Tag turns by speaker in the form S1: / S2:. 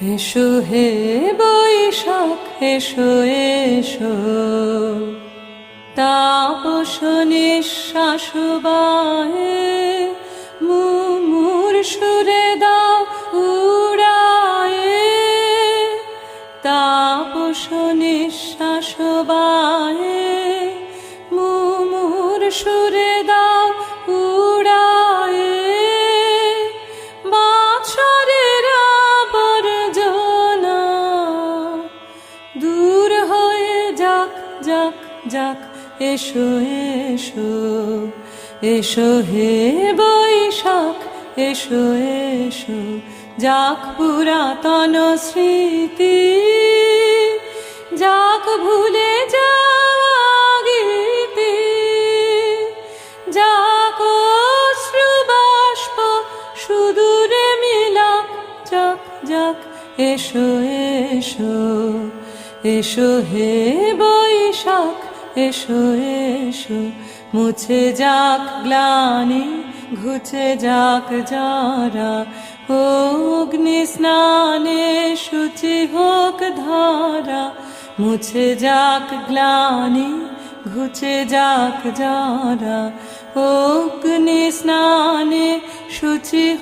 S1: এসো হে বৈশাখ এসো এসো, তাপস নিঃশ্বাস বায়ে মুমুর সুরে দাও উড়ায়ে, তাপস নিঃশ্বাস বায়ে মুমুর সুরে দাও উড়ায়ে। বাছরের আবর্জনা দূর হয়ে যাক যাক যাক, এসো এসো এসো হে বৈশাখ এসো এসো, যাক পুরাতন স্মৃতি, যাক ভুলে যাওয়া গীতি, যাক অশ্রু বাষ্প সুদূরে মিলাক, যাক যাক এসো এসো এসো হে বৈশাখ এসো এসো। মুছে যাক গ্লানি ঘুচে যাক যারা, অগ্নি স্নানে শুচি হোক ধারা। মুছে যাক গ্লানি ঘুচে যাক যারা, অগ্নি স্নানে শুচি